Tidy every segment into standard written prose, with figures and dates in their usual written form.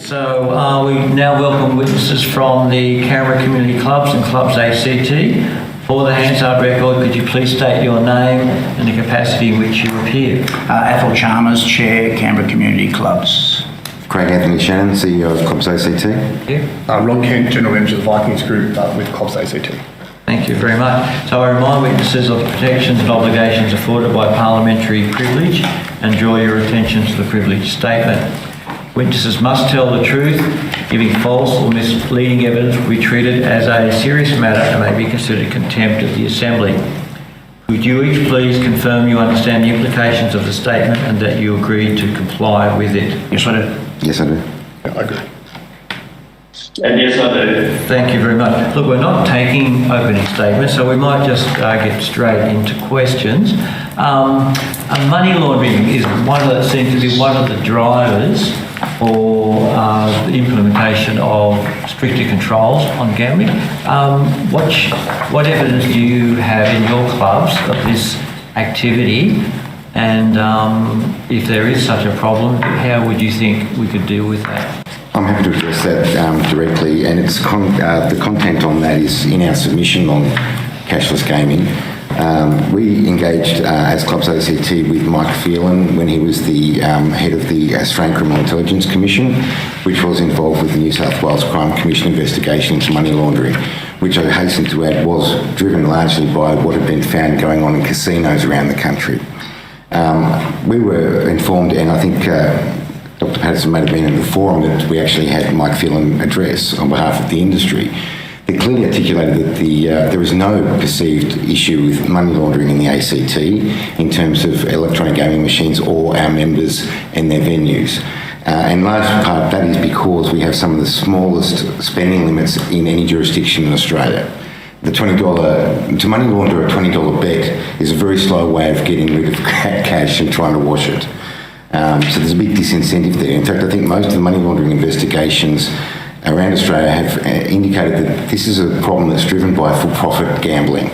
So we now welcome witnesses from the Canberra Community Clubs and ClubsACT. For the Hansard record, could you please state your name and the capacity in which you appear? Athol Chalmers, Chair, Canberra Community Clubs. Craig Anthony Shannon, CEO of ClubsACT. Thank you. Ron Kent, General Manager of the Vikings Group with ClubsACT. Thank you very much. So I remind witnesses of the protections and obligations afforded by parliamentary privilege and draw your attention to the privilege statement. Witnesses must tell the truth. Giving false or misleading evidence will be treated as a serious matter and may be considered contempt of the Assembly. Would you each please confirm you understand the implications of the statement and that you agree to comply with it? Yes, I do. Yes, I do. Yeah, I agree. And yes, I do. Thank you very much. Look, we're not taking opening statements, so we might just get straight into questions. Money laundering is seems to be one of the drivers for the implementation of stricter controls on gambling. What evidence do you have in your clubs of this activity? And if there is such a problem, how would you think we could deal with that? I'm happy to address that directly, and it's the content on that is in our submission on cashless gaming. We engaged as ClubsACT with Mike Phelan when he was the head of the Australian Criminal Intelligence Commission, which was involved with the New South Wales Crime Commission investigation into money laundering, which I hasten to add was driven largely by what had been found going on in casinos around the country. We were informed, and I think Dr. Patterson may have been in the forum that we actually had Mike Phelan address on behalf of the industry. They clearly articulated that there is no perceived issue with money laundering in the ACT in terms of electronic gaming machines or our members and their venues. And large part that is because we have some of the smallest spending limits in any jurisdiction in Australia. The to money launder a $20 bet is a very slow way of getting rid of cash and trying to wash it. So there's a big disincentive there. In fact, I think most of the money laundering investigations around Australia have indicated that this is a problem that's driven by for-profit gambling.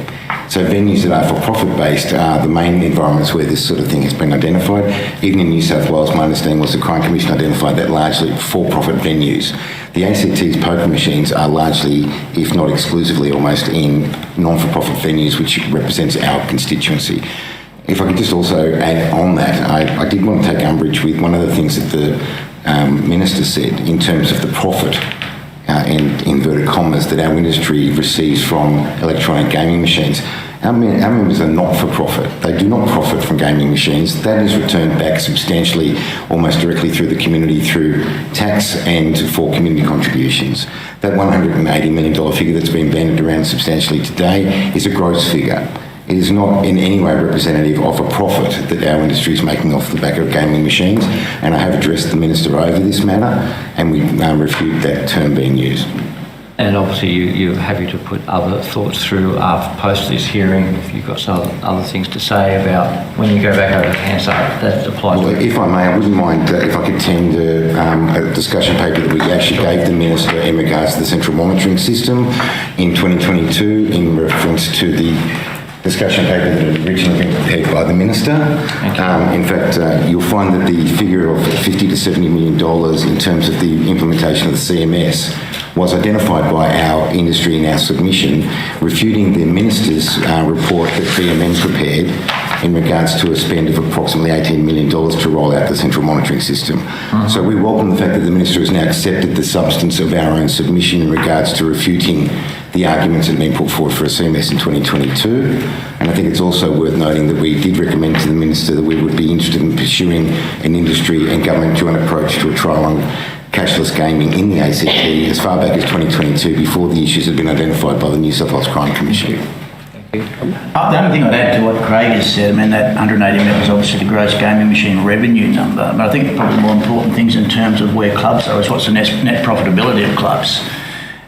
So venues that are for-profit based are the main environments where this sort of thing has been identified. Even in New South Wales, my understanding was the Crime Commission identified that largely for-profit venues. The ACT's poker machines are largely, if not exclusively, almost in non-for-profit venues, which represents our constituency. If I could just also add on that, I did want to take umbrage with one of the things that the Minister said in terms of the profit, in inverted commas, that our industry receives from electronic gaming machines. Our members are not for profit. They do not profit from gaming machines. That is returned back substantially, almost directly through the community through tax and for community contributions. That $180 million figure that's been bandied around substantially today is a gross figure. It is not in any way representative of a profit that our industry is making off the back of gaming machines, and I have addressed the Minister over this matter, and we refute that term being used. And obviously you're happy to put other thoughts through post this hearing if you've got some other things to say about when you go back over to Hansard that applies. Well, if I may, I wouldn't mind if I could tend a discussion paper that we actually gave the Minister in regards to the central monitoring system in 2022 in reference to the discussion paper that had originally been prepared by the Minister. In fact, you'll find that the figure of $50 to $70 million in terms of the implementation of the CMS was identified by our industry in our submission, refuting the Minister's report that BMM prepared in regards to a spend of approximately $18 million to roll out the central monitoring system. So we welcome the fact that the Minister has now accepted the substance of our own submission in regards to refuting the arguments that have been put forward for a CMS in 2022. And I think it's also worth noting that we did recommend to the Minister that we would be interested in pursuing an industry and government joint approach to a trial on cashless gaming in the ACT as far back as 2022 before the issues had been identified by the New South Wales Crime Commission. The only thing I'd add to what Craig has said, I mean, that 180 million is obviously the gross gaming machine revenue number, but I think probably the more important things in terms of where clubs are is what's the net profitability of clubs.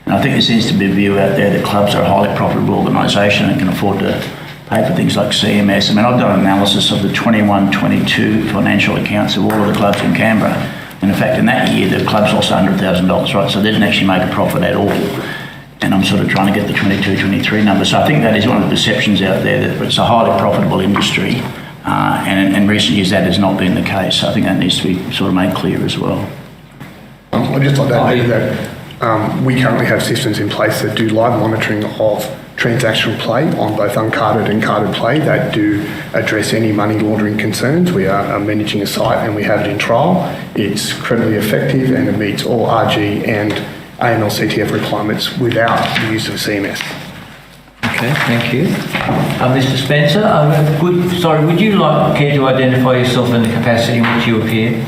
And I think there seems to be a view out there that clubs are a highly profitable organisation and can afford to pay for things like CMS. I mean, I've done an analysis of the 21-22 financial accounts of all of the clubs in Canberra. And in fact, in that year, the clubs lost $100,000, right? So they didn't actually make a profit at all. And I'm sort of trying to get the 22-23 number. So I think that is one of the perceptions out there that it's a highly profitable industry. And in recent years, that has not been the case. So I think that needs to be sort of made clear as well. I'd just like to add that we currently have systems in place that do live monitoring of transactional play on both uncarded and carded play that do address any money laundering concerns. We are managing a site and we have it in trial. It's incredibly effective and it meets all RG and AML-CTF requirements without the use of a CMS. Okay, thank you. Mr. Spencer, would you care to identify yourself in the capacity in which you appear?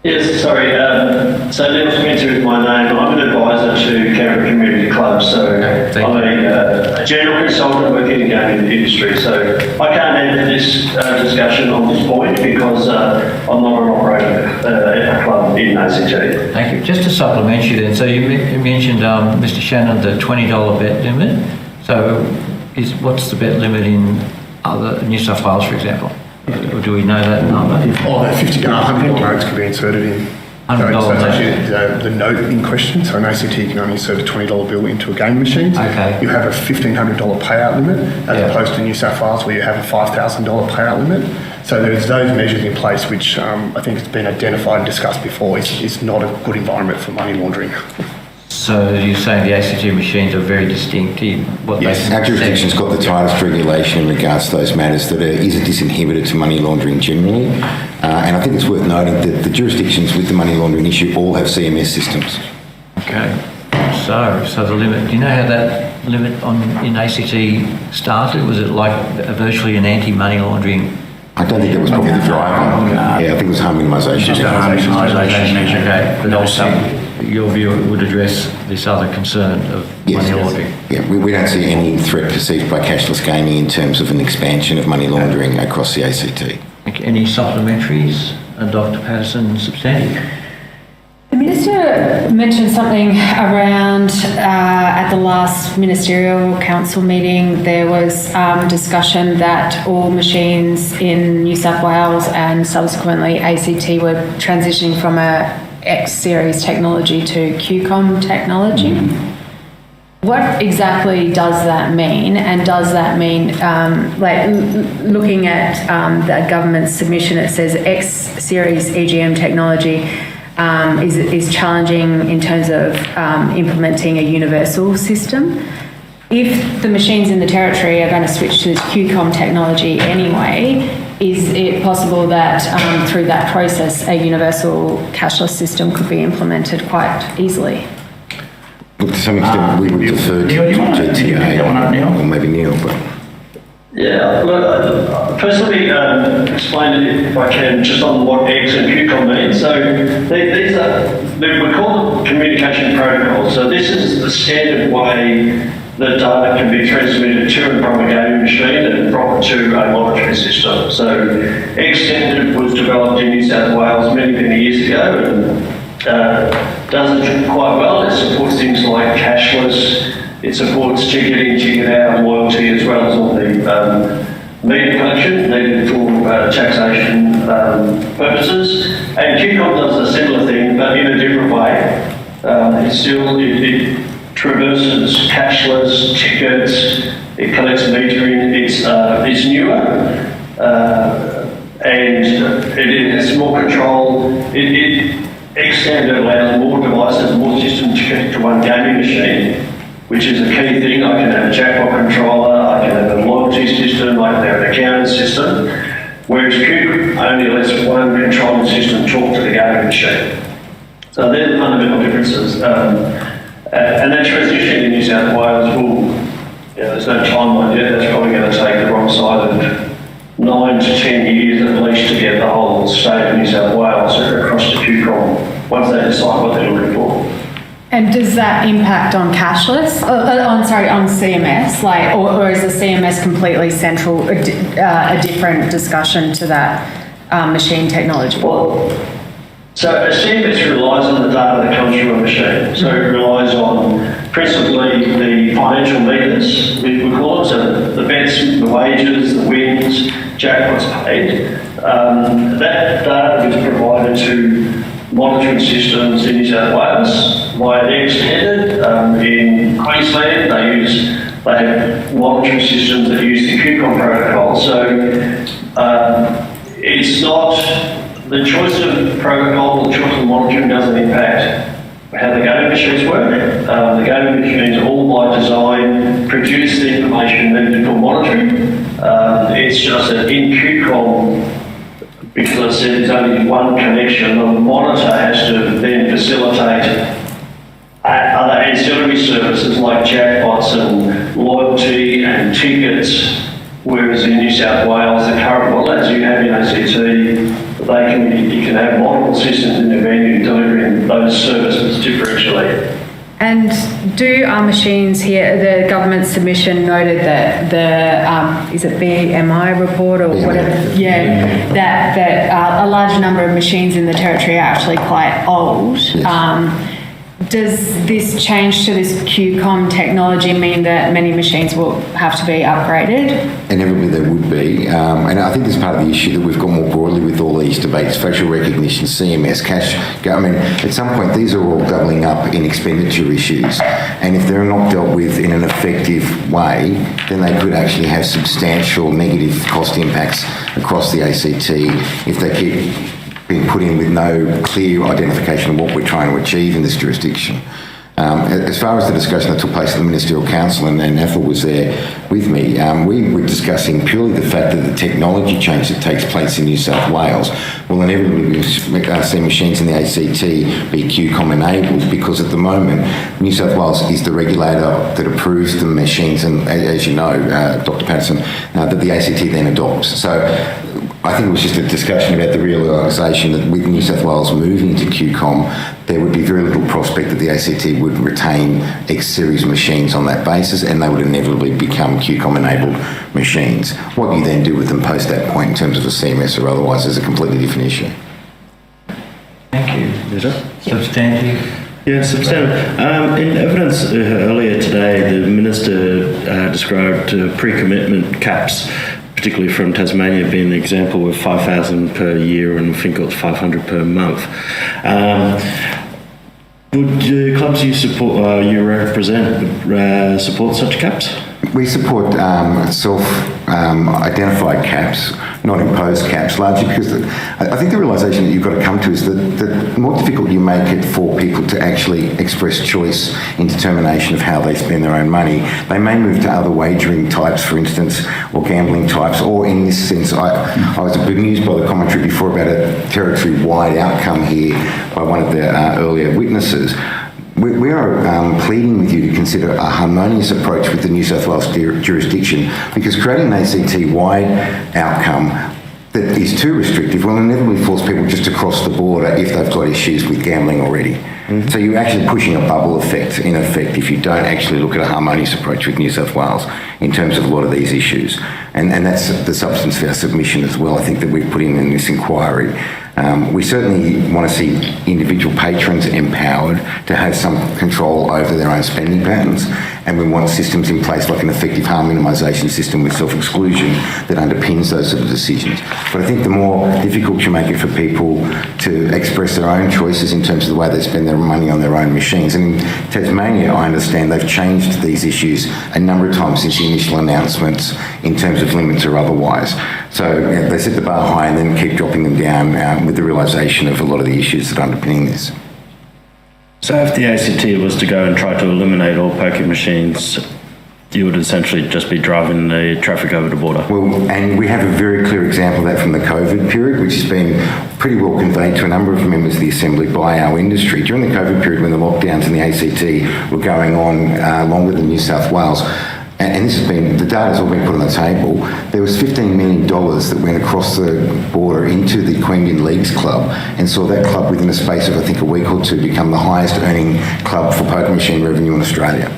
Yes, sorry. So Neil Spencer is my name. I'm an advisor to Canberra Community Club. So I'm a general consultant working in the gaming industry. So I can't enter this discussion on this point because I'm not an operator at a club in ACT. Thank you. Just to supplement you then, so you mentioned, Mr. Shannon, the $20 bet limit. So what's the bet limit in other New South Wales, for example? Or do we know that number? That $100 notes can be inserted in. $100 So it's actually the note in question. So an ACT can only insert a $20 bill into a gaming machine. Okay. You have a $1,500 payout limit as opposed to New South Wales where you have a $5,000 payout limit. So there's those measures in place which I think has been identified and discussed before. It's not a good environment for money laundering. So you're saying the ACT machines are very distinctive? Yes. Our jurisdiction's got the tightest regulation in regards to those matters that is a disinhibitor to money laundering generally. And I think it's worth noting that the jurisdictions with the money laundering issue all have CMS systems. Okay. So the limit, do you know how that limit in ACT started? Was it like virtually an anti-money laundering? I don't think that was probably the driver. Yeah, I think it was harm minimisation. Just a harm minimisation measure. Okay, but also your view it would address this other concern of money laundering? Yeah, we don't see any threat perceived by cashless gaming in terms of an expansion of money laundering across the ACT. Okay. Any supplementaries, Dr. Patterson, substantive? The Minister mentioned something around at the last Ministerial Council meeting. There was discussion that all machines in New South Wales and subsequently ACT were transitioning from a X series technology to QCOM technology. What exactly does that mean? And does that mean, looking at the government's submission, it says X series EGM technology is challenging in terms of implementing a universal system. If the machines in the territory are going to switch to QCOM technology anyway, is it possible that through that process a universal cashless system could be implemented quite easily? Look, to some extent we would defer to GTA, or maybe Neil, but... Yeah, look, first let me explain it, if I can, just on what X and QCOM mean. So these are, we call them communication protocols. So this is the standard way that data can be transmitted to and from a gaming machine and from to a monitoring system. So X standard was developed in New South Wales many, many years ago and does it quite well. It supports things like cashless. It supports ticketing, ticket out, loyalty, as well as all the media collection needed for taxation purposes. And QCOM does a similar thing, but in a different way. It traverses cashless tickets. It collects metering. It's newer, and it has more control. X standard allows more devices, more systems to connect to one gaming machine, which is a key thing. I can have a jackpot controller, I can have a loyalty system, I can have an accounting system, whereas QCOM only lets one controlling system talk to the gaming machine. So they're the fundamental differences. And that transition in New South Wales there's no timeline yet, that's probably going to take the wrong side of 9 to 10 years at least to get the whole state of New South Wales across to QCOM once they decide what they're looking for. And does that impact on cashless? On CMS, or is the CMS completely central, a different discussion to that machine technology? Well, so a CMS relies on the data that comes from a machine. So it relies on principally the financial meters, we call it, so the bets, the wages, the wins, jackpots paid. That data is provided to monitoring systems in New South Wales via X standard. In Queensland, they have monitoring systems that use the QCOM protocol. So it's not the choice of protocol, the choice of monitoring doesn't impact how the gaming machines work. The gaming machines, all by design, produce the information needed for monitoring. It's just that in QCOM, because I said there's only one connection, the monitor has to then facilitate other ancillary services like jackpots and loyalty and tickets, whereas in New South Wales, the current model, as you have in ACT, you can have multiple systems in the venue delivering those services differentially. And do our machines here, the government submission noted that the, is it BMI report or whatever? Yeah, that a large number of machines in the territory are actually quite old. Yes. Does this change to this QCOM technology mean that many machines will have to be upgraded? Inevitably there would be, and I think this is part of the issue that we've got more broadly with all these debates, facial recognition, CMS, cash. I mean, at some point these are all doubling up in expenditure issues, and if they're not dealt with in an effective way, then they could actually have substantial negative cost impacts across the ACT if they keep being put in with no clear identification of what we're trying to achieve in this jurisdiction. As far as the discussion that took place at the Ministerial Council, and Ethel was there with me, we were discussing purely the fact that the technology change that takes place in New South Wales will inevitably see machines in the ACT be QCOM enabled, because at the moment New South Wales is the regulator that approves the machines, and as you know, Dr. Patterson, that the ACT then adopts. So I think it was just a discussion about the realisation that with New South Wales moving to QCOM, there would be very little prospect that the ACT would retain X-series machines on that basis, and they would inevitably become QCOM-enabled machines. What you then do with them post that point in terms of a CMS or otherwise is a completely different issue. Thank you. Is it? Substantive. Yeah, substantive. In evidence earlier today, the Minister described pre-commitment caps, particularly from Tasmania, being an example with 5,000 per year, and I think it was 500 per month. Would clubs you support, you represent, support such caps? We support self-identified caps, not imposed caps, largely because I think the realisation that you've got to come to is that the more difficult you make it for people to actually express choice in determination of how they spend their own money, they may move to other wagering types, for instance, or gambling types, or in this sense, I was bemused by the commentary before about a territory-wide outcome here by one of the earlier witnesses. We are pleading with you to consider a harmonious approach with the New South Wales jurisdiction, because creating an ACT-wide outcome that is too restrictive will inevitably force people just to cross the border if they've got issues with gambling already. Mm-hmm. So you're actually pushing a bubble effect, in effect, if you don't actually look at a harmonious approach with New South Wales in terms of a lot of these issues. And that's the substance of our submission as well, I think, that we've put in this inquiry. We certainly want to see individual patrons empowered to have some control over their own spending patterns, and we want systems in place like an effective harm minimisation system with self-exclusion that underpins those sort of decisions. But I think the more difficult you make it for people to express their own choices in terms of the way they spend their money on their own machines. And in Tasmania, I understand they've changed these issues a number of times since the initial announcements in terms of limits or otherwise. So they set the bar high and then keep dropping them down with the realisation of a lot of the issues that are underpinning this. So if the ACT was to go and try to eliminate all poker machines, you would essentially just be driving the traffic over the border. Well, and we have a very clear example of that from the COVID period, which has been pretty well conveyed to a number of members of the Assembly by our industry. During the COVID period, when the lockdowns in the ACT were going on longer than New South Wales, and this has been, the data's all been put on the table, there was $15 million that went across the border into the Queanbeyan Leagues Club, and saw that club within a space of, I think, a week or two become the highest earning club for poker machine revenue in Australia.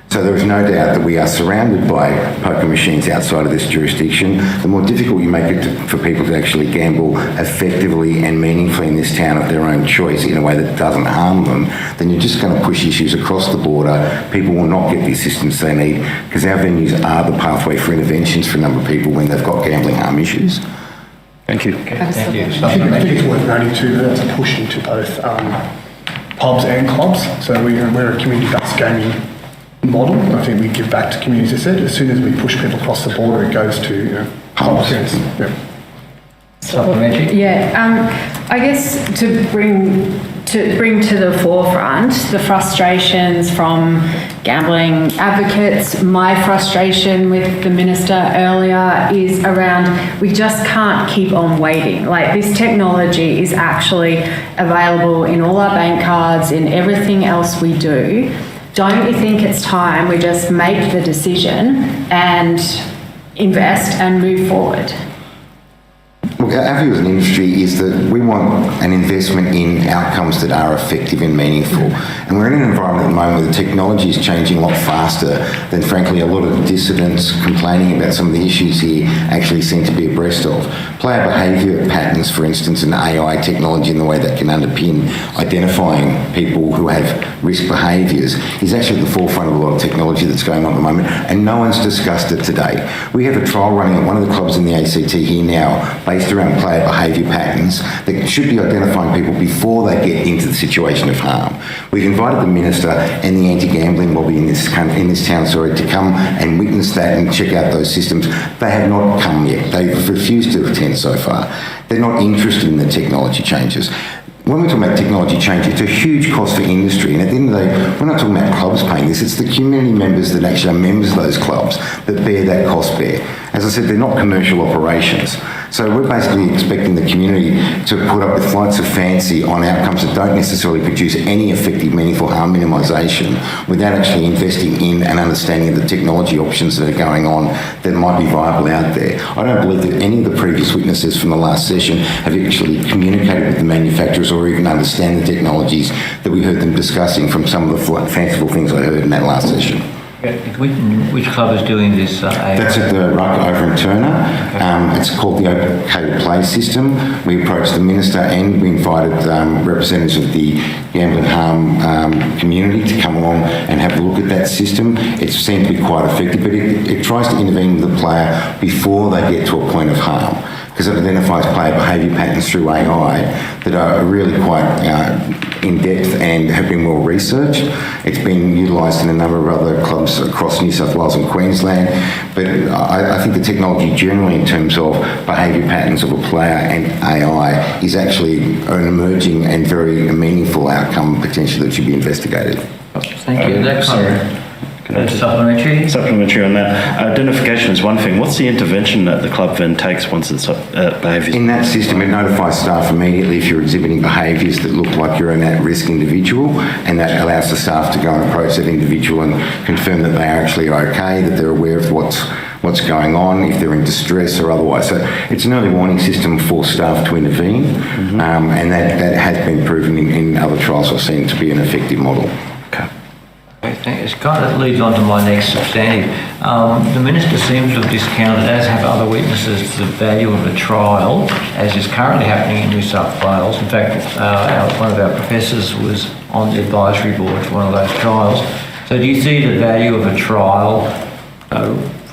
So there is no doubt that we are surrounded by poker machines outside of this jurisdiction. The more difficult you make it for people to actually gamble effectively and meaningfully in this town of their own choice in a way that doesn't harm them, then you're just going to push issues across the border. People will not get the assistance they need, because our venues are the pathway for interventions for a number of people when they've got gambling harm issues. Thank you. Okay, thank you. I think it's worth noting too that that's a push into both pubs and clubs. So we're a community-based gaming model. I think we give back to communities. As soon as we push people across the border, it goes to pubs. Yeah. Supplementary? Yeah, I guess to bring to the forefront the frustrations from gambling advocates, my frustration with the minister earlier is around we just can't keep on waiting. Like, this technology is actually available in all our bank cards, in everything else we do. Don't you think it's time we just make the decision and invest and move forward? Look, our view as an industry is that we want an investment in outcomes that are effective and meaningful. And we're in an environment at the moment where the technology is changing a lot faster than, frankly, a lot of dissidents complaining about some of the issues here actually seem to be abreast of. Player behaviour patterns, for instance, and AI technology in the way that can underpin identifying people who have risk behaviours is actually at the forefront of a lot of technology that's going on at the moment, and no one's discussed it today. We have a trial running at one of the clubs in the ACT here now based around player behaviour patterns that should be identifying people before they get into the situation of harm. We've invited the Minister and the anti-gambling lobby in this town to come and witness that and check out those systems. They have not come yet. They've refused to attend so far. They're not interested in the technology changes. When we're talking about technology change, it's a huge cost for industry, and at the end of the day, we're not talking about clubs paying this, it's the community members that actually are members of those clubs that bear that cost bear. As I said, they're not commercial operations. So we're basically expecting the community to put up with flights of fancy on outcomes that don't necessarily produce any effective, meaningful harm minimisation without actually investing in and understanding the technology options that are going on that might be viable out there. I don't believe that any of the previous witnesses from the last session have actually communicated with the manufacturers or even understand the technologies that we heard them discussing from some of the fanciful things I heard in that last session. Which club is doing this? That's at the Ruck over in Turner. It's called the OK Play system. We approached the Minister and we invited representatives of the gambling harm community to come along and have a look at that system. It seemed to be quite effective, but it tries to intervene with the player before they get to a point of harm, because it identifies player behaviour patterns through AI that are really quite in-depth and have been well researched. It's been utilised in a number of other clubs across New South Wales and Queensland, but I think the technology generally in terms of behaviour patterns of a player and AI is actually an emerging and very meaningful outcome potentially that should be investigated. Thank you. That supplementary? Supplementary on that. Identification is one thing. What's the intervention that the club then takes once it's behaviours? In that system, it notifies staff immediately if you're exhibiting behaviours that look like you're an at-risk individual, and that allows the staff to go and approach that individual and confirm that they are actually okay, that they're aware of what's going on, if they're in distress or otherwise. So it's an early warning system for staff to intervene, and that has been proven in other trials I've seen to be an effective model. It kind of leads on to my next substantive. The Minister seems to have discounted, as have other witnesses, the value of a trial, as is currently happening in New South Wales. In fact, one of our professors was on the advisory board for one of those trials. So do you see the value of a trial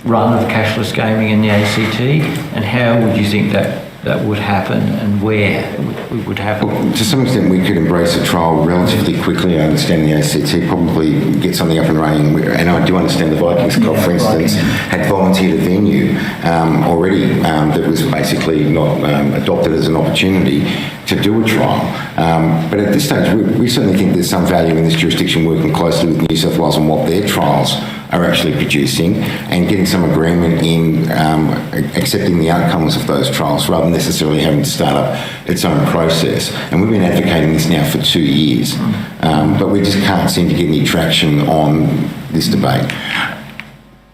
run of cashless gaming in the ACT, and how would you think that would happen and where it would happen? Well, to some extent we could embrace a trial relatively quickly. I understand the ACT probably get something up and running, and I do understand the Vikings Club, for instance, had volunteered a venue already that was basically not adopted as an opportunity to do a trial. But at this stage, we certainly think there's some value in this jurisdiction working closely with New South Wales on what their trials are actually producing and getting some agreement in accepting the outcomes of those trials rather than necessarily having to start up its own process. And we've been advocating this now for 2 years, but we just can't seem to get any traction on this debate.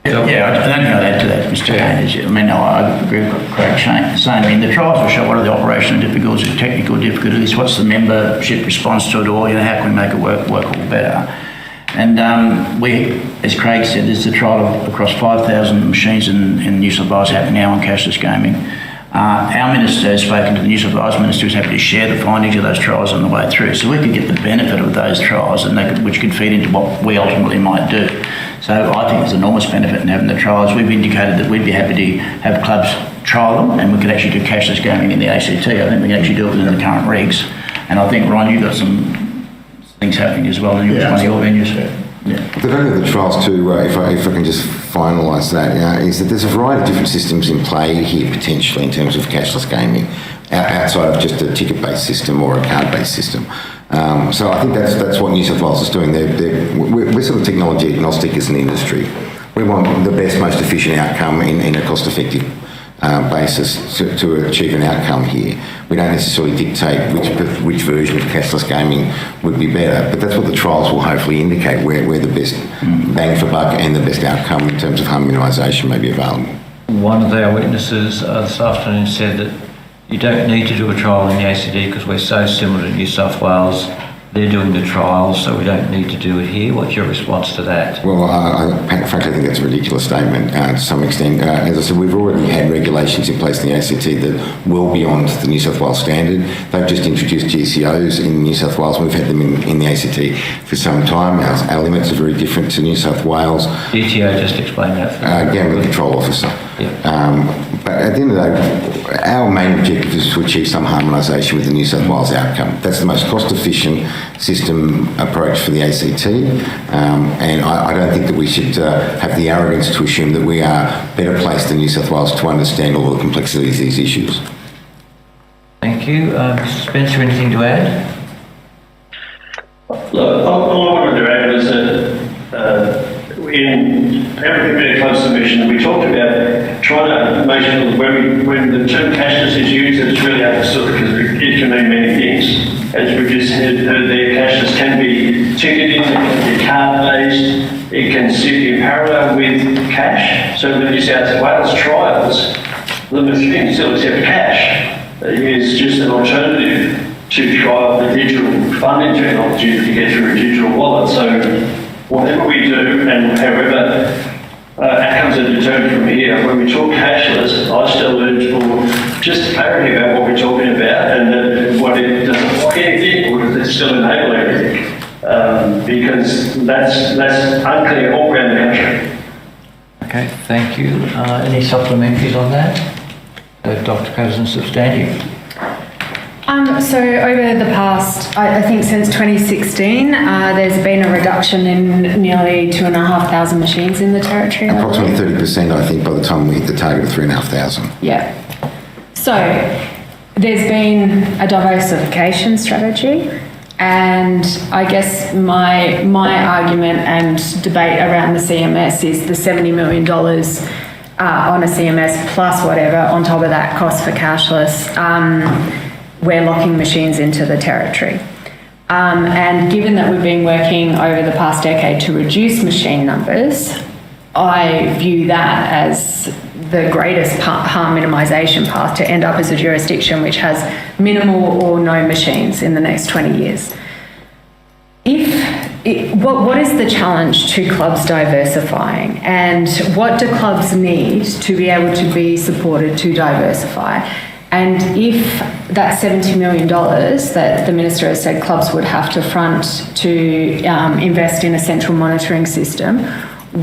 Yeah, I don't think I'd add to that, Mr. Haynes. I mean, no, I agree with what Craig's saying. I mean, the trials will show what are the operational difficulties, the technical difficulties, what's the membership response to it all, how can we make it work all better. And we, as Craig said, there's a trial across 5,000 machines in New South Wales happening now on cashless gaming. Our Minister has spoken to the New South Wales Minister, who's happy to share the findings of those trials on the way through, so we could get the benefit of those trials, and which could feed into what we ultimately might do. So I think there's enormous benefit in having the trials. We've indicated that we'd be happy to have clubs trial them, and we could actually do cashless gaming in the ACT. I think we can actually do it within the current regs. And I think, Ron, you've got some things happening as well in one of your venues. The value of the trials too, if I can just finalise that, is that there's a variety of different systems in play here potentially in terms of cashless gaming, outside of just a ticket-based system or a card-based system. So I think that's what New South Wales is doing. We're sort of technology agnostic as an industry. We want the best, most efficient outcome in a cost-effective basis to achieve an outcome here. We don't necessarily dictate which version of cashless gaming would be better, but that's what the trials will hopefully indicate, where the best bang for buck and the best outcome in terms of harm minimisation may be available. One of our witnesses this afternoon said that you don't need to do a trial in the ACT because we're so similar to New South Wales. They're doing the trials, so we don't need to do it here. What's your response to that? Well, frankly, I think that's a ridiculous statement to some extent. As I said, we've already had regulations in place in the ACT that well beyond the New South Wales standard. They've just introduced GCOs in New South Wales. We've had them in the ACT for some time. Our limits are very different to New South Wales. GTO, just explain that for me. Gambling Control Officer. Yeah. But at the end of the day, our main objective is to achieve some harmonisation with the New South Wales outcome. That's the most cost-efficient system approach for the ACT, and I don't think that we should have the arrogance to assume that we are better placed than New South Wales to understand all the complexities of these issues. Thank you. Mr. Spencer, anything to add? Look, all I wanted to add was that in everything being a close submission, we talked about trying to make sure that when the term cashless is used, it's really understood because it can mean many things. As we just heard there, cashless can be ticketing, it can be card-based, it can sit in parallel with cash. So the New South Wales trials, the machine still accept cash. It is just an alternative to trial the digital funding technology to get through a digital wallet. So whatever we do and however outcomes are determined from here, when we talk cashless, I still urge for just clarity about what we're talking about and that what it doesn't block anything or does it still enable everything. Because that's unclear all around the country. Okay, thank you. Any supplementaries on that? Dr. Cozen, substantive. So over the past, I think since 2016, there's been a reduction in nearly 2,500 machines in the territory. Approximately 30%, I think, by the time we hit the target of 3,500. Yeah. So there's been a diversification strategy, and I guess my argument and debate around the CMS is the $70 million on a CMS plus whatever on top of that cost for cashless. We're locking machines into the territory. And given that we've been working over the past decade to reduce machine numbers, I view that as the greatest harm minimisation path to end up as a jurisdiction which has minimal or no machines in the next 20 years. What is the challenge to clubs diversifying, and what do clubs need to be able to be supported to diversify? And if that $70 million that the Minister has said clubs would have to front to invest in a central monitoring system,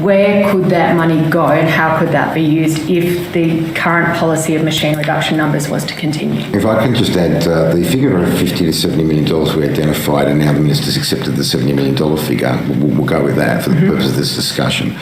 where could that money go and how could that be used if the current policy of machine reduction numbers was to continue? If I can just add, the figure of $50 to $70 million we identified, and now the Minister's accepted the $70 million figure, we'll go with that for the purpose of this discussion.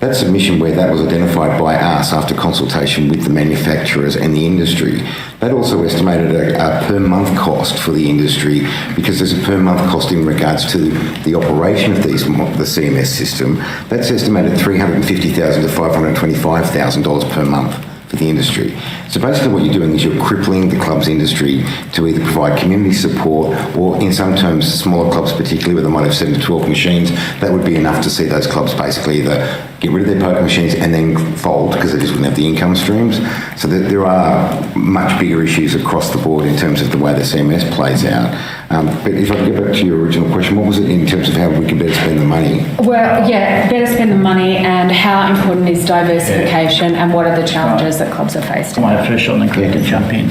That submission where that was identified by us after consultation with the manufacturers and the industry, that also estimated a per month cost for the industry, because there's a per month cost in regards to the operation of the CMS system. That's estimated $350,000 to $525,000 per month for the industry. So basically what you're doing is you're crippling the clubs industry to either provide community support or, in some terms, smaller clubs particularly where they might have 7 to 12 machines, that would be enough to see those clubs basically either get rid of their poker machines and then fold because they just wouldn't have the income streams. So there are much bigger issues across the board in terms of the way the CMS plays out. But if I can get back to your original question, what was it in terms of how we can better spend the money? Well, yeah, better spend the money, and how important is diversification, and what are the challenges that clubs are faced? I want to first shot and then Craig can jump in.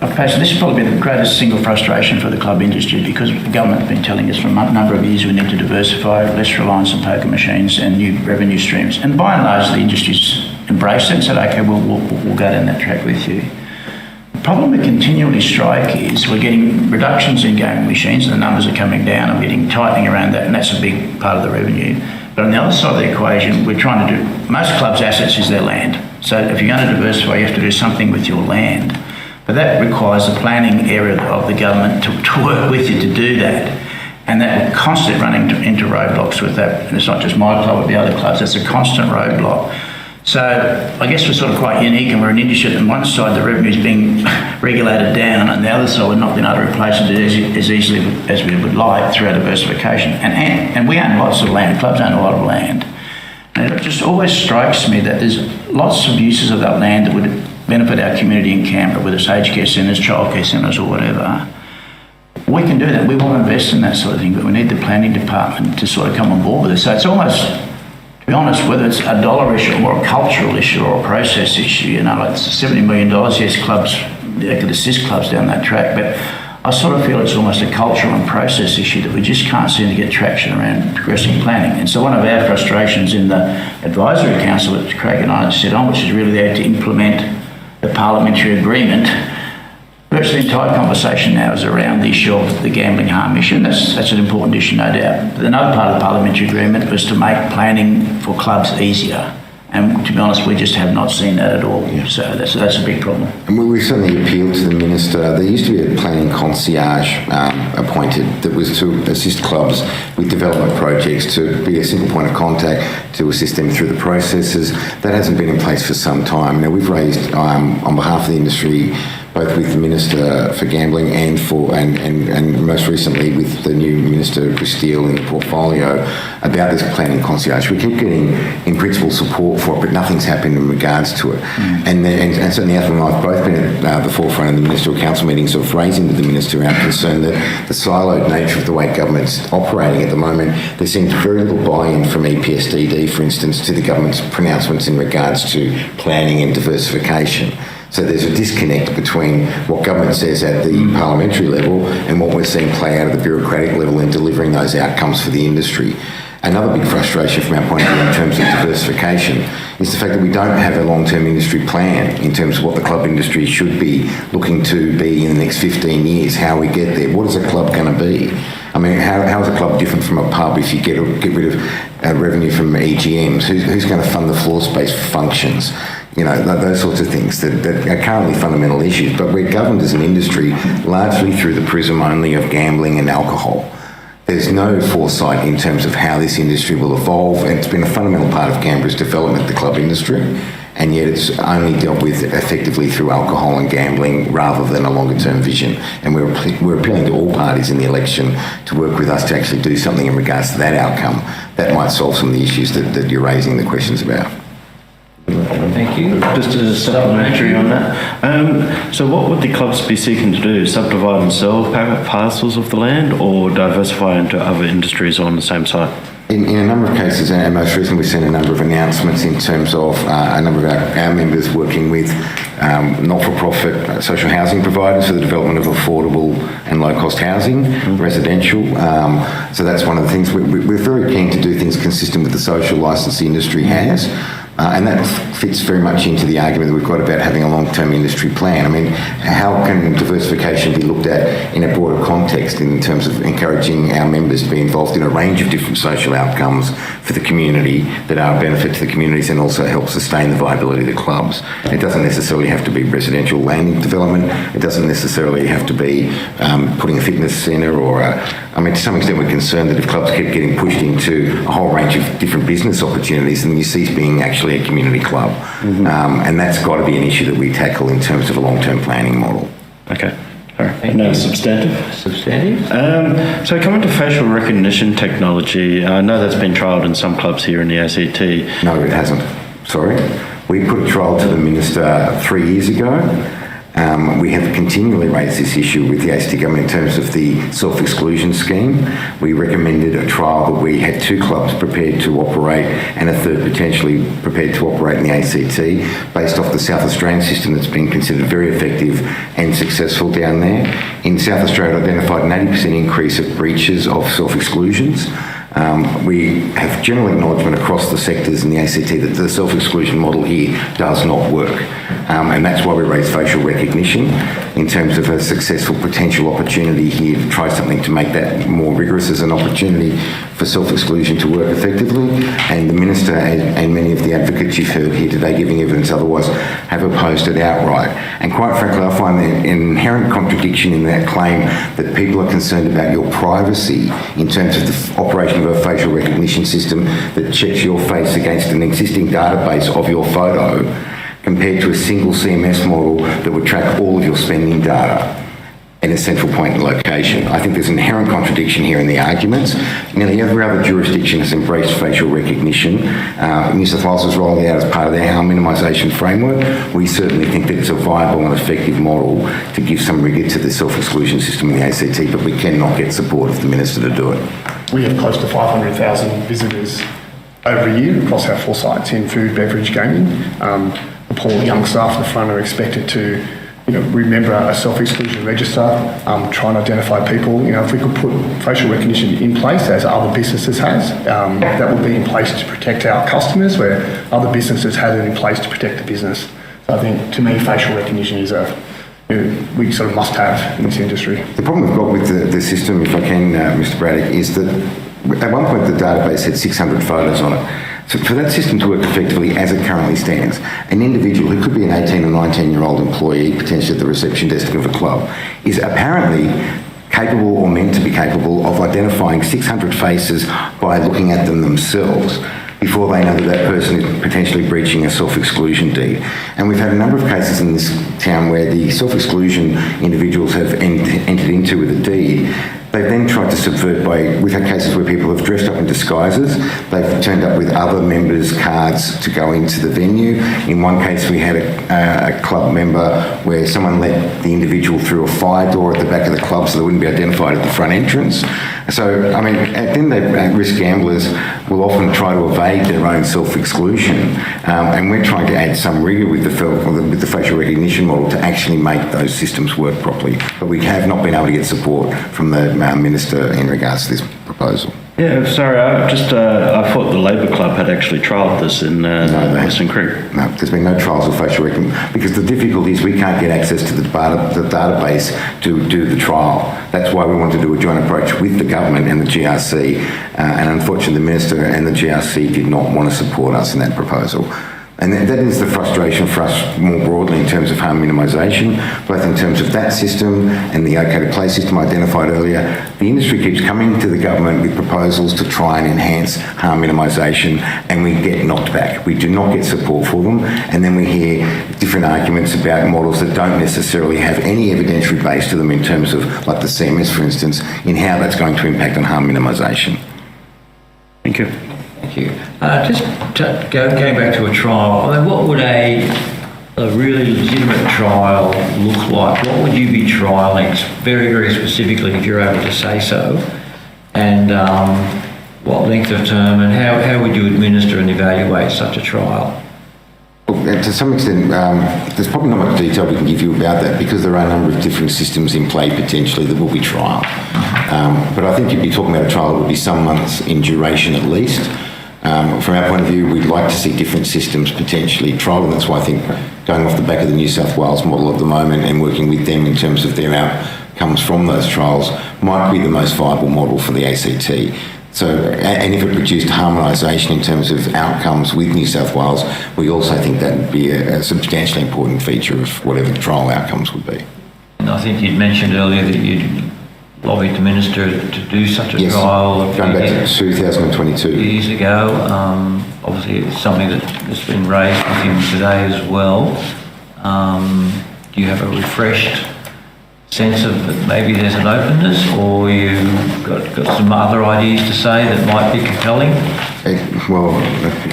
Okay, so this has probably been the greatest single frustration for the club industry, because the government has been telling us for a number of years we need to diversify, less reliance on poker machines and new revenue streams. And by and large, the industry's embraced it and said, okay, we'll go down that track with you. The problem we continually strike is we're getting reductions in gaming machines and the numbers are coming down. I'm getting tightening around that, and that's a big part of the revenue. But on the other side of the equation, we're trying to do, most clubs' assets is their land. So if you're going to diversify, you have to do something with your land. But that requires the planning area of the government to work with you to do that. And that will constantly run into roadblocks with that. And it's not just my club, but the other clubs. That's a constant roadblock. So I guess we're sort of quite unique, and we're an industry that on one side the revenue is being regulated down, and the other side we're not being able to replace it as easily as we would like through our diversification. And we own lots of land. Clubs own a lot of land. And it just always strikes me that there's lots of uses of that land that would benefit our community in Canberra, whether it's aged care centres, childcare centres or whatever. We can do that. We want to invest in that sort of thing, but we need the planning department to sort of come on board with it. So it's almost, to be honest, whether it's a dollar issue or a cultural issue or a process issue, you know, like $70 million, yes, clubs, they could assist clubs down that track, but I sort of feel it's almost a cultural and process issue that we just can't seem to get traction around progressing planning. And so one of our frustrations in the advisory council that Craig and I sit on, which is really there to implement the parliamentary agreement, virtually the entire conversation now is around the issue of the gambling harm issue, and that's an important issue, no doubt. But another part of the parliamentary agreement was to make planning for clubs easier. And to be honest, we just have not seen that at all. Yeah. So that's a big problem. And we certainly appealed to the Minister. There used to be a planning concierge appointed that was to assist clubs with development projects, to be a simple point of contact, to assist them through the processes. That hasn't been in place for some time. Now, we've raised, on behalf of the industry, both with the Minister for Gambling and most recently with the new Minister, Chris Steele, in the portfolio, about this planning concierge. We keep getting, in principle, support for it, but nothing's happened in regards to it. And certainly Athol and I have both been at the forefront of the ministerial council meetings of raising with the Minister our concern that the siloed nature of the way government's operating at the moment, there seems very little buy-in from EPSDD, for instance, to the government's pronouncements in regards to planning and diversification. So there's a disconnect between what government says at the parliamentary level and what we're seeing play out at the bureaucratic level in delivering those outcomes for the industry. Another big frustration from our point of view in terms of diversification is the fact that we don't have a long-term industry plan in terms of what the club industry should be looking to be in the next 15 years, how we get there. What is a club going to be? I mean, how is a club different from a pub if you get rid of revenue from EGMs? Who's going to fund the floor space functions? You know, those sorts of things that are currently fundamental issues, but we're governed as an industry largely through the prism only of gambling and alcohol. There's no foresight in terms of how this industry will evolve, and it's been a fundamental part of Canberra's development, the club industry, and yet it's only dealt with effectively through alcohol and gambling rather than a longer-term vision. And we're appealing to all parties in the election to work with us to actually do something in regards to that outcome. That might solve some of the issues that you're raising the questions about. Thank you. Just a supplementary on that. So what would the clubs be seeking to do? Subdivide and sell parcels of the land or diversify into other industries on the same site? In a number of cases, and most recently we've seen a number of announcements in terms of a number of our members working with not-for-profit social housing providers for the development of affordable and low-cost housing, residential. So that's one of the things. We're very keen to do things consistent with the social licence the industry has. And that fits very much into the argument that we've got about having a long-term industry plan. I mean, how can diversification be looked at in a broader context in terms of encouraging our members to be involved in a range of different social outcomes for the community that are a benefit to the communities and also help sustain the viability of the clubs? It doesn't necessarily have to be residential land development. It doesn't necessarily have to be putting a fitness centre or I mean, to some extent we're concerned that if clubs keep getting pushed into a whole range of different business opportunities, then you cease being actually a community club. And that's got to be an issue that we tackle in terms of a long-term planning model. Okay. All right. No, substantive. So coming to facial recognition technology, I know that's been trialled in some clubs here in the ACT. No, it hasn't. Sorry. We put a trial to the Minister 3 years ago. We have continually raised this issue with the ACT government in terms of the self-exclusion scheme. We recommended a trial that we had 2 clubs prepared to operate and a third potentially prepared to operate in the ACT based off the South Australian system that's been considered very effective and successful down there. In South Australia, it identified an 80% increase of breaches of self-exclusions. We have general acknowledgement across the sectors in the ACT that the self-exclusion model here does not work. and that's why we raise facial recognition in terms of a successful potential opportunity here to try something to make that more rigorous as an opportunity for self-exclusion to work effectively. And the Minister and many of the advocates you've heard here today giving evidence otherwise have opposed it outright. And quite frankly, I find an inherent contradiction in that claim that people are concerned about your privacy in terms of the operation of a facial recognition system that checks your face against an existing database of your photo compared to a single CMS model that would track all of your spending data in a central point and location. I think there's an inherent contradiction here in the arguments. Nearly every other jurisdiction has embraced facial recognition. New South Wales has rolled it out as part of their harm minimisation framework. We certainly think that it's a viable and effective model to give some rigour to the self-exclusion system in the ACT, but we cannot get support of the Minister to do it. We have close to 500,000 visitors over a year across our 4 sites in food, beverage, gaming. The poor young staff at the front are expected to remember a self-exclusion register, try and identify people. If we could put facial recognition in place, as other businesses has, that would be in place to protect our customers, where other businesses had it in place to protect the business. So I think, to me, facial recognition is we sort of must have in this industry. The problem we've got with the system, if I can, Mr. Braddock, is that at one point the database had 600 photos on it. So for that system to work effectively as it currently stands, an individual who could be an 18 or 19-year-old employee, potentially at the reception desk of a club, is apparently capable or meant to be capable of identifying 600 faces by looking at them themselves before they know that that person is potentially breaching a self-exclusion deed. And we've had a number of cases in this town where the self-exclusion individuals have entered into with a deed. They've then tried to subvert we've had cases where people have dressed up in disguises. They've turned up with other members' cards to go into the venue. In one case, we had a club member where someone let the individual through a fire door at the back of the club so they wouldn't be identified at the front entrance. So, I mean, then at-risk gamblers will often try to evade their own self-exclusion. And we're trying to add some rigour with the facial recognition model to actually make those systems work properly. But we have not been able to get support from the Minister in regards to this proposal. Yeah, sorry, I thought the Labor Club had actually trialled this in Western Creek. No, there's been no trials of facial recognition because the difficulty is we can't get access to the database to do the trial. That's why we want to do a joint approach with the government and the GRC, and unfortunately the Minister and the GRC did not want to support us in that proposal. And that is the frustration for us more broadly in terms of harm minimisation, both in terms of that system and the OK to Play system identified earlier. The industry keeps coming to the government with proposals to try and enhance harm minimisation, and we get knocked back. We do not get support for them, and then we hear different arguments about models that don't necessarily have any evidentiary base to them in terms of, like the CMS, for instance, in how that's going to impact on harm minimisation. Thank you. Thank you. Just going back to a trial, I mean, what would a really legitimate trial look like? What would you be trialling very, very specifically, if you're able to say so? And what length of term, and how would you administer and evaluate such a trial? Well, to some extent, there's probably not much detail we can give you about that because there are a number of different systems in play potentially that will be trialled. But I think you'd be talking about a trial that would be some months in duration at least. From our point of view, we'd like to see different systems potentially trialled, and that's why I think going off the back of the New South Wales model at the moment and working with them in terms of their outcomes from those trials might be the most viable model for the ACT. So, and if it produced harmonisation in terms of outcomes with New South Wales, we also think that would be a substantially important feature of whatever the trial outcomes would be. And I think you'd mentioned earlier that you'd lobbied the Minister to do such a trial. Going back to 2022. Years ago. Obviously it's something that's been raised with him today as well. Do you have a refreshed sense of that maybe there's an openness, or you've got some other ideas to say that might be compelling? Well,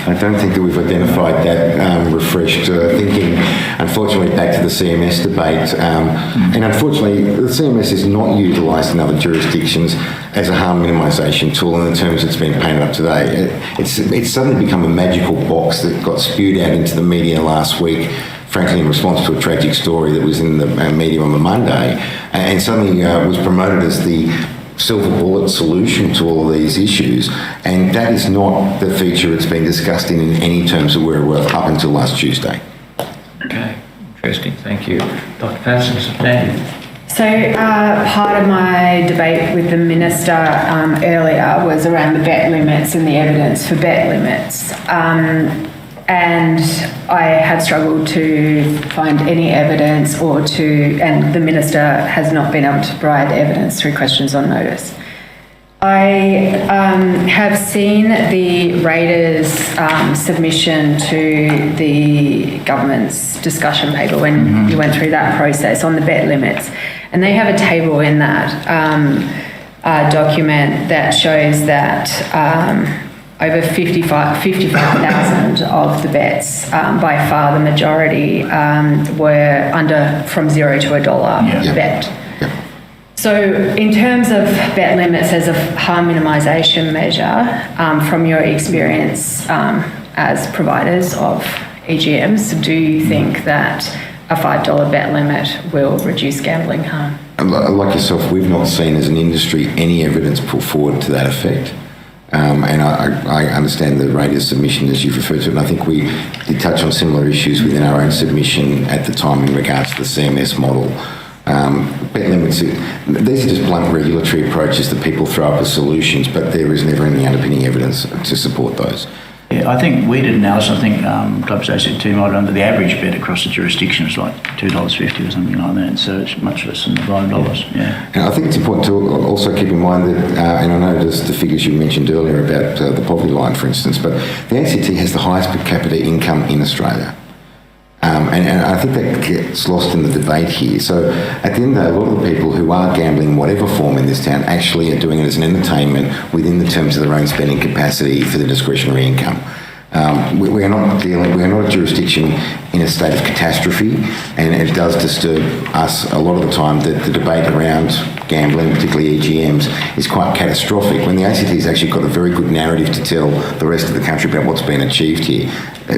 I don't think that we've identified that refreshed thinking. Unfortunately, back to the CMS debate, and unfortunately, the CMS is not utilised in other jurisdictions as a harm minimisation tool in the terms it's been painted up today. It's suddenly become a magical box that got spewed out into the media last week, frankly in response to a tragic story that was in the media on the Monday, and suddenly was promoted as the silver bullet solution to all of these issues, and that is not the feature it's been discussed in any terms that we're aware of up until last Tuesday. Okay, Interesting, thank you. Dr. Patterson, substantive. So part of my debate with the Minister earlier was around the bet limits and the evidence for bet limits. And I have struggled to find any evidence and the Minister has not been able to provide evidence through questions on notice. I have seen the Raiders submission to the government's discussion paper when you went through that process on the bet limits. And they have a table in that document that shows that over 55,000 of the bets, by far the majority, were from $0 to $1 bet. So in terms of bet limits as a harm minimisation measure, from your experience as providers of EGMs, do you think that a $5 bet limit will reduce gambling harm? Like yourself, we've not seen as an industry any evidence put forward to that effect. And I understand the Raiders submission as you've referred to it, and I think we did touch on similar issues within our own submission at the time in regards to the CMS model. Bet limits, these are just blunt regulatory approaches that people throw up as solutions, but there is never any underpinning evidence to support those. Yeah, I think we did analysis. I think ClubsACT might under the average bet across the jurisdiction is like $2.50 or something like that. So it's much less than the $5. Yeah. And I think it's important to also keep in mind that, and I noticed the figures you mentioned earlier about the poverty line, for instance, but the ACT has the highest per capita income in Australia. And I think that gets lost in the debate here. So at the end of the day, a lot of the people who are gambling in whatever form in this town actually are doing it as an entertainment within the terms of their own spending capacity for the discretionary income. We are not a jurisdiction in a state of catastrophe, and it does disturb us a lot of the time that the debate around gambling, particularly EGMs, is quite catastrophic, when the ACT has actually got a very good narrative to tell the rest of the country about what's been achieved here.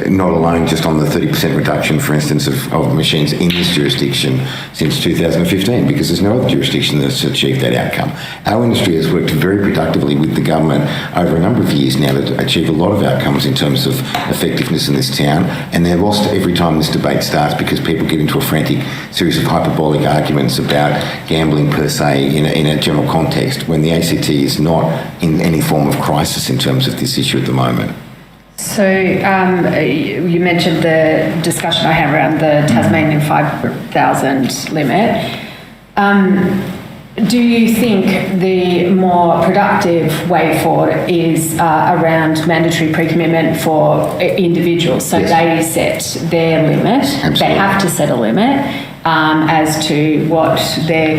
Not alone just on the 30% reduction, for instance, of machines in this jurisdiction since 2015, because there's no other jurisdiction that's achieved that outcome. Our industry has worked very productively with the government over a number of years now to achieve a lot of outcomes in terms of effectiveness in this town, and they're lost every time this debate starts because people get into a frantic series of hyperbolic arguments about gambling per se in a general context, when the ACT is not in any form of crisis in terms of this issue at the moment. So you mentioned the discussion I had around the Tasmanian 5,000 limit. Do you think the more productive way forward is around mandatory pre-commitment for individuals? So yes. They set their limit. Absolutely. They have to set a limit as to what their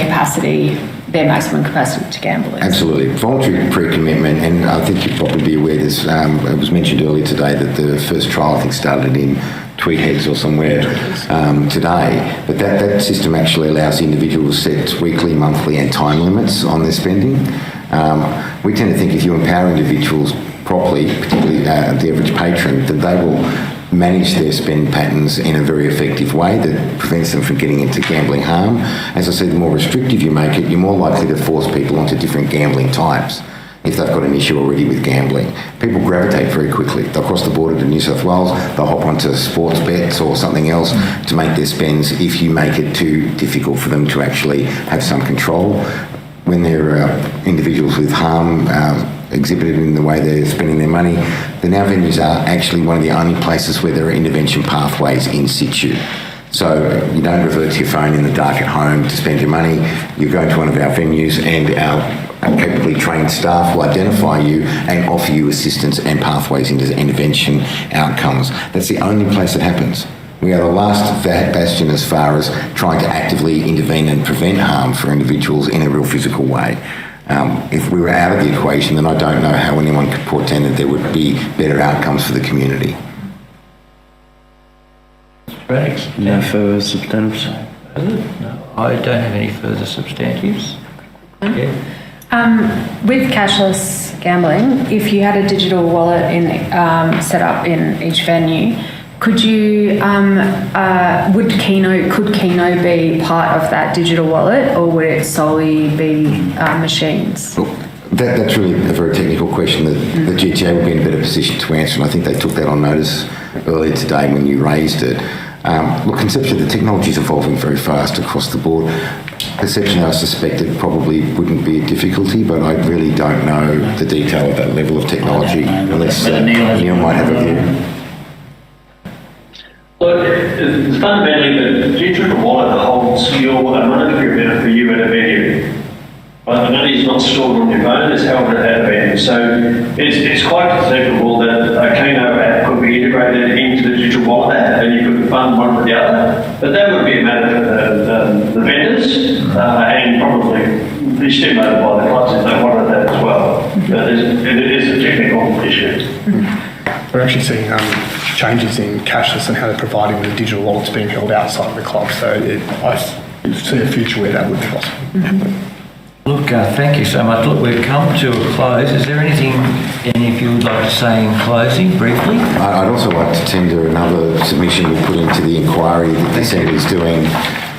maximum capacity to gamble is. Absolutely. Voluntary pre-commitment, and I think you'd probably be aware this, it was mentioned earlier today that the first trial I think started in Tweed Heads or somewhere today, but that system actually allows the individual to set weekly, monthly and time limits on their spending. We tend to think if you empower individuals properly, particularly the average patron, that they will manage their spend patterns in a very effective way that prevents them from getting into gambling harm. As I said, the more restrictive you make it, you're more likely to force people onto different gambling types. If they've got an issue already with gambling, people gravitate very quickly. They'll cross the border to New South Wales, they'll hop onto sports bets or something else to make their spends if you make it too difficult for them to actually have some control. When there are individuals with harm exhibited in the way they're spending their money, the now venues are actually one of the only places where there are intervention pathways in situ. So you don't revert to your phone in the dark at home to spend your money. You go to one of our venues and our capably trained staff will identify you and offer you assistance and pathways into intervention outcomes. That's the only place it happens. We are the last bastion as far as trying to actively intervene and prevent harm for individuals in a real physical way. If we were out of the equation, then I don't know how anyone could portend that there would be better outcomes for the community. Right. No further substantives? No, I don't have any further substantives. Yeah. With cashless gambling, if you had a digital wallet set up in each venue, could Keno be part of that digital wallet, or would it solely be machines? Look, that's really a very technical question that the GTA would be in a better position to answer, and I think they took that on notice earlier today when you raised it. Look, conceptually, the technology is evolving very fast across the board. Perception, I suspect it probably wouldn't be a difficulty, but I really don't know the detail of that level of technology, unless Neil might have a view. Look, it's fundamentally the digital wallet holds your monetary amount for you at a venue. But the money is not stored on your phone, it's held at a venue. So it's quite conceivable that a Keno app could be integrated into the digital wallet app and you could fund one with the other. But that would be a matter for the vendors and probably be stimulated by the clubs if they wanted that as well. But it is a technical issue. We're actually seeing changes in cashless and how they're providing the digital wallets being held outside of the club. So I see a future where that would be possible. Look, thank you so much. Look, we've come to a close. Is there anything any of you would like to say in closing, briefly? I'd also like to tender another submission we put into the inquiry that the Assembly is doing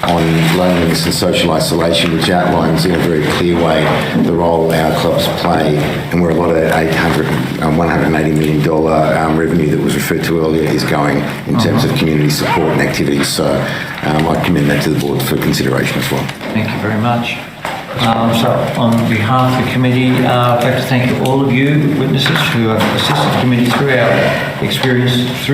on loneliness and social isolation, which outlines in a very clear way the role our clubs play, and where a lot of that $180 million revenue that was referred to earlier is going in terms of community support and activities. So I commend that to the board for consideration as well. Thank you very much. So on behalf of the committee, I'd like to thank all of you witnesses who have assisted the committee through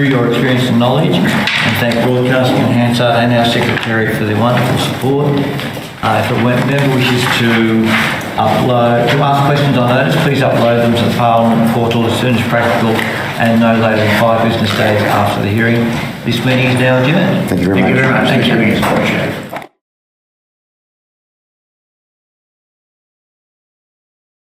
your experience and knowledge, and thank Broadcasting Enhancer and our Secretary for their wonderful support. If a member wishes to ask questions on notice, please upload them to the Parliament portal as soon as practical and no later than 5 business days after the hearing. This meeting is now adjourned. Thank you very much. Thank you very much. Thank you.